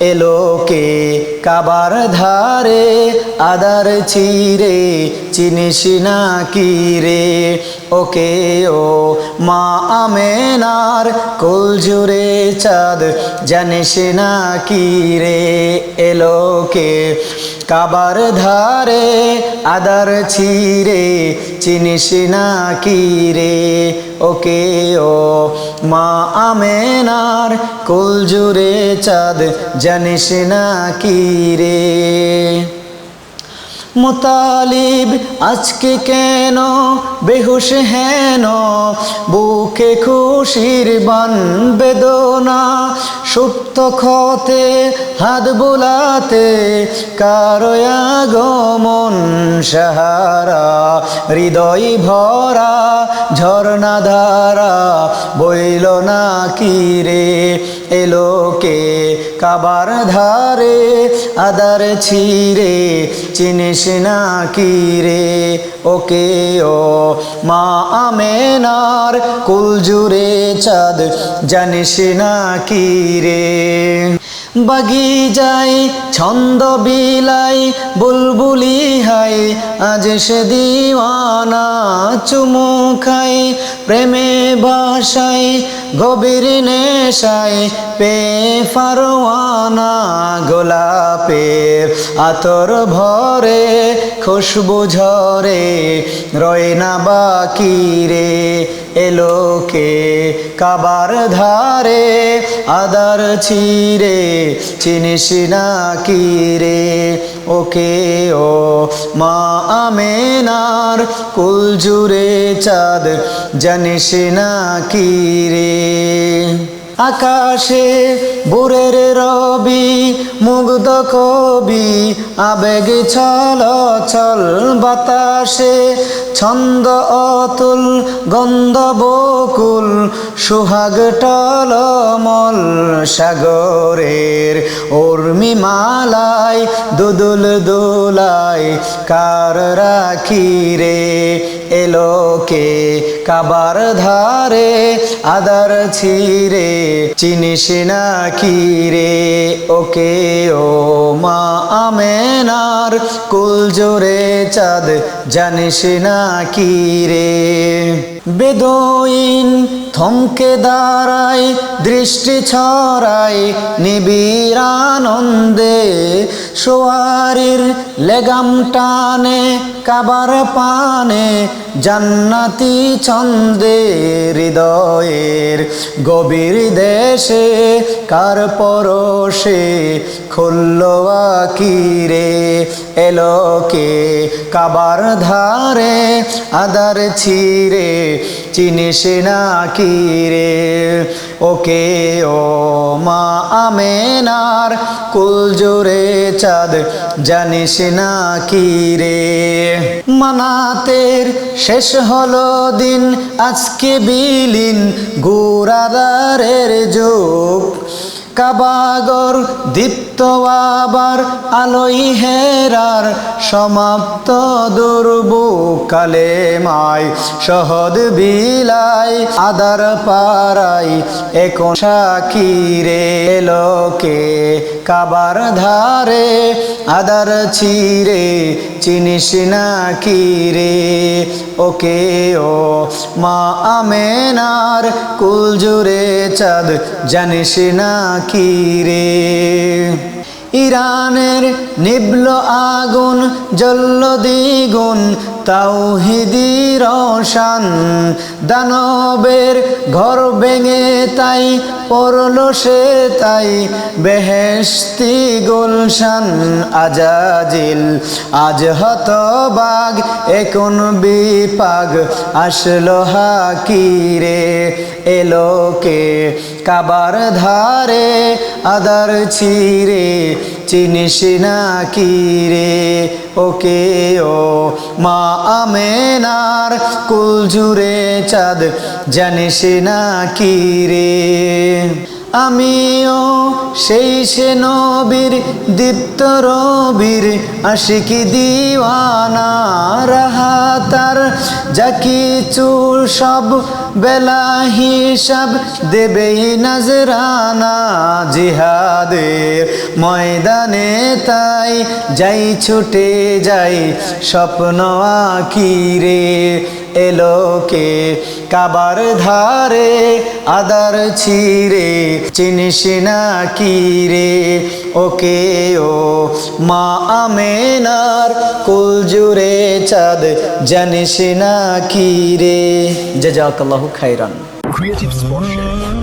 এলোকে কাবার ধারে আদার চিরে চিনিস না কি রে ওকে ও মা আমেনার কোল জুড়ে চাঁদ জানিস না কি রে এলোকে কাবার ধারে আদার চিরে চিনিস না কি রে ওকে ও মা আমেনার কোল জুড়ে চাঁদ জানিস না কি রে মুতালিব আজকে কেন বেহুশ হেন বুকে খুশির বান বেদনা সুপ্ত ক্ষতে হাত বুলাতে কারো আগমন সাহারা হৃদয় ভরা ঝর্ণা ধারা বইল না কি রে এলোকে কাবার ধারে আদার ছিরে চিনিস না কি রে ওকে ও মা আমেনার কুল জুড়ে চাঁদ জানিস না কি রে বাগি যাই ছন্দ বিলাই বুলবুলি হাই আজ সে দিওয়ানা চুমু খাই প্রেমে বাসাই গভীর নেশায় পে ফারওয়ানা গোলাপের আতর ভরে খুশবু ঝরে রয় না বাকি রে এলোকে কাবার ধারে আদার ছিরে চিনিস না কি রে ওকে ও মা আমেনার কুল জুড়ে চাঁদ জানিস না কি রে আকাশে বুরের রবি মুগ্ধ কবি আবেগ ছল ছল বাতাসে ছন্দ অতুল গন্ধ বকুল সুহাগ টলমল সাগরের উর্মি মালায় দুদুল দোলায় কার রাখি রে এলোকে কাবার ধারে আদার ছিরে চিনিস না কি রে ওকে ও মা আমেনার কুল জোরে চাঁদ জানিস না কি রে বেদুইন থমকে দাঁড়ায় দৃষ্টি ছড়ায় নিবিড় আনন্দে সোয়ারির লেগাম টানে কাবার পানে জান্নাতি ছন্দে হৃদয়ের গভীর দেশে কার পরশে খুলল আকি রে এলোকে কাবার ধারে আদার ছিরে চিনিস না কি রে ওকে ও মা আমেনার কুল জোরে চাঁদ জানিস না কি রে মানাতের শেষ হলো দিন আজকে বিলীন গুরাদারের যুগ কাবাগর দীপ্ত আবার আলোই হেরার সমাপ্ত দুর্বুক কালেমায় শহদ বিলাই আদার পাড়াই এখন সাকি রে লোকে কাবার ধারে আদার ছিরে চিনিস না কি রে ওকে ও মা আমেনার কুল জুড়ে চাঁদ জানিস না কি রে ইরানের নিবল আগুন জ্বলল দ্বিগুণ তাওহীদি রওশন দানবের ঘর ভেঙে তাই পড়ল সে তাই বেহেশতি গুলশান আজাজিল আজ হতবাগ এখন বিপাগ আসলো হাকিরে এলোকে কাবার ধারে আদার ছিরে চিনিস না কি রে ওকে ও মা আমেনার কুল জুড়ে চাঁদ জানিস না কি রে আমিও সেই সে নবীর দীপ্ত রবির আশিকি দিওয়ানা রাহাতার যা কিছু সব বেলা হিসাব দেবেই নজরানা জিহাদের ময়দানে তাই যাই ছুটে যাই স্বপ্ন আঁকিরে এলোকে কাবার ধারে আদার ছিরে চিনিস না কি রে ওকে ও মা আমেনার কুল জুড়ে চাঁদ জানিস না কি রে জাযাকাল্লাহু খাইরান। Creative Sport Chef.